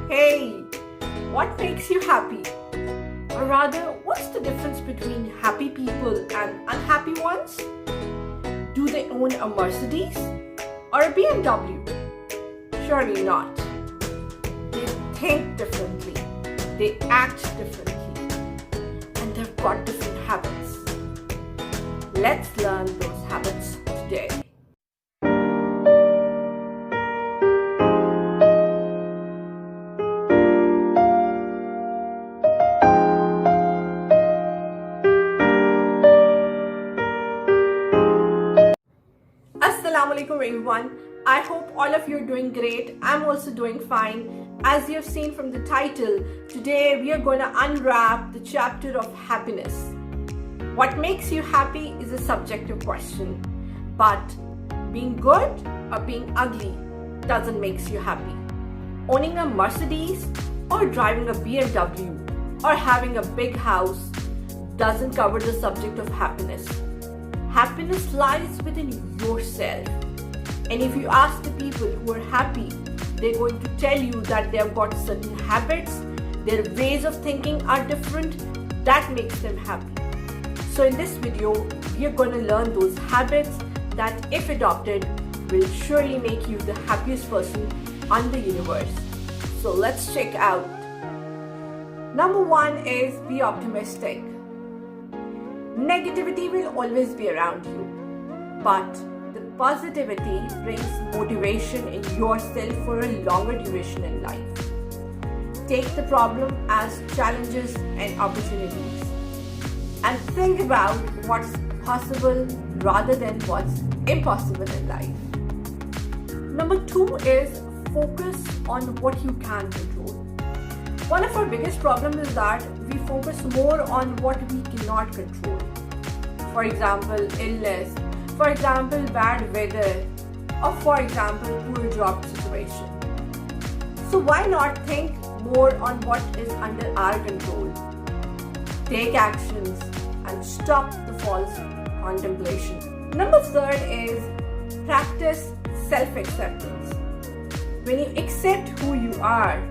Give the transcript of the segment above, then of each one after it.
Hey, what makes you happy? Or rather, what's the difference between happy people and unhappy ones? Do they own a Mercedes or a BMW? Surely not. They think differently, they act differently, and they've got different habits. Let's learn those habits today. Assalamu alaikum everyone. I hope all of you are doing great. I'm also doing fine. As you've seen from the title, today we are going to unwrap the chapter of happiness. What makes you happy is a subjective question, but being good or being ugly doesn't make you happy. Owning a Mercedes or driving a BMW or having a big house doesn't cover the subject of happiness. Happiness lies within yourself. And if you ask the people who are happy, they're going to tell you that they have got certain habits, their ways of thinking are different, that makes them happy. So in this video, we are going to learn those habits that, if adopted, will surely make you the happiest person on the universe. So let's check out. Number one is be optimistic. Negativity will always be around you, but the positivity brings motivation in yourself for a longer duration in life. Take the problem as challenges and opportunities, and think about what's possible rather than what's impossible in life. Number two is focus on what you can control. One of our biggest problems is that we focus more on what we cannot control. For example, illness, for example, bad weather, or for example, poor job situation. So why not think more on what is under our control? Take actions and stop the false contemplation. Number third is practice self-acceptance. When you accept who you are,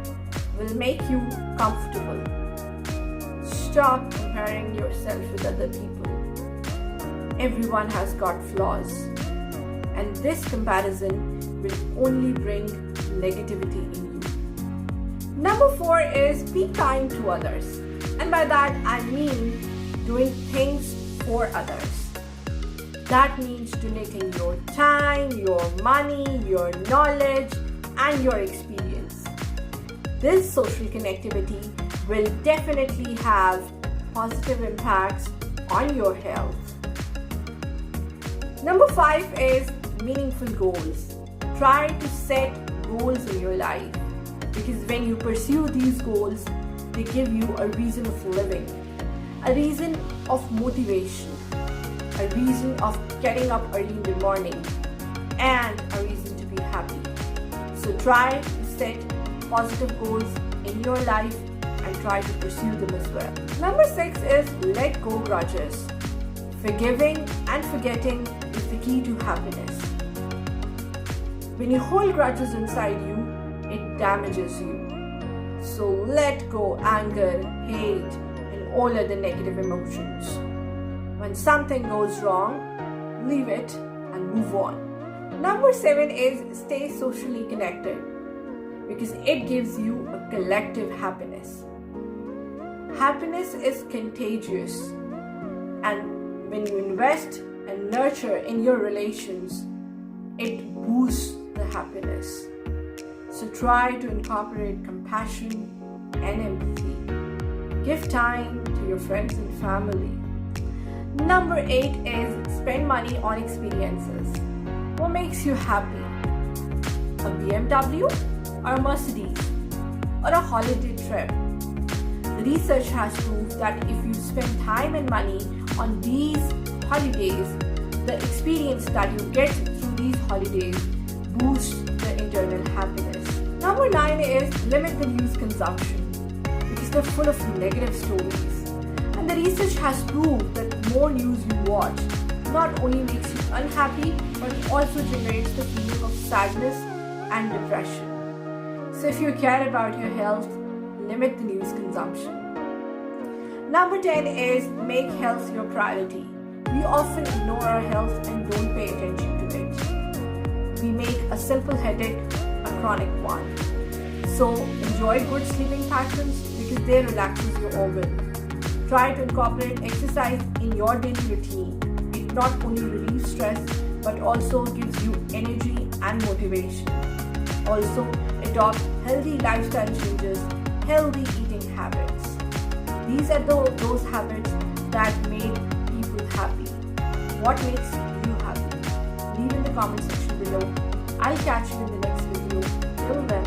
will make you comfortable. Stop comparing yourself with other people. Everyone has got flaws, and this comparison will only bring negativity in you. Number four is be kind to others, and by that I mean doing things for others. That means donating your time, your money, your knowledge, and your experience. This social connectivity will definitely have positive impacts on your health. Number five is meaningful goals. Try to set goals in your life, because when you pursue these goals, they give you a reason of living, a reason of motivation, a reason of getting up early in the morning, and a reason to be happy. So try to set positive goals in your life and try to pursue them as well. Number six is let go grudges. Forgiving and forgetting is the key to happiness. When you hold grudges inside you, it damages you. So let go anger, hate, and all other negative emotions. When something goes wrong, leave it and move on. Number seven is stay socially connected, because it gives you a collective happiness. Happiness is contagious, and when you invest and nurture in your relations, it boosts the happiness. So try to incorporate compassion and empathy. Give time to your friends and family. Number eight is spend money on experiences. What makes you happy? A BMW or a Mercedes or a holiday trip? Research has proved that if you spend time and money on these holidays, the experience that you get through these holidays boosts the internal happiness. Number nine is limit the news consumption, because they're full of negative stories. And the research has proved that more news you watch not only makes you unhappy, but also generates the feeling of sadness and depression. So if you care about your health, limit the news consumption. Number 10 is make health your priority. We often ignore our health and don't pay attention to it. We make a simple headache a chronic one. So enjoy good sleeping patterns because they relaxes your organ. Try to incorporate exercise in your daily routine. It not only relieves stress but also gives you energy and motivation. Also, adopt healthy lifestyle changes, healthy eating habits. These are those habits that make people happy. What makes you happy? Leave in the comment section below. I'll catch you in the next video. Till then.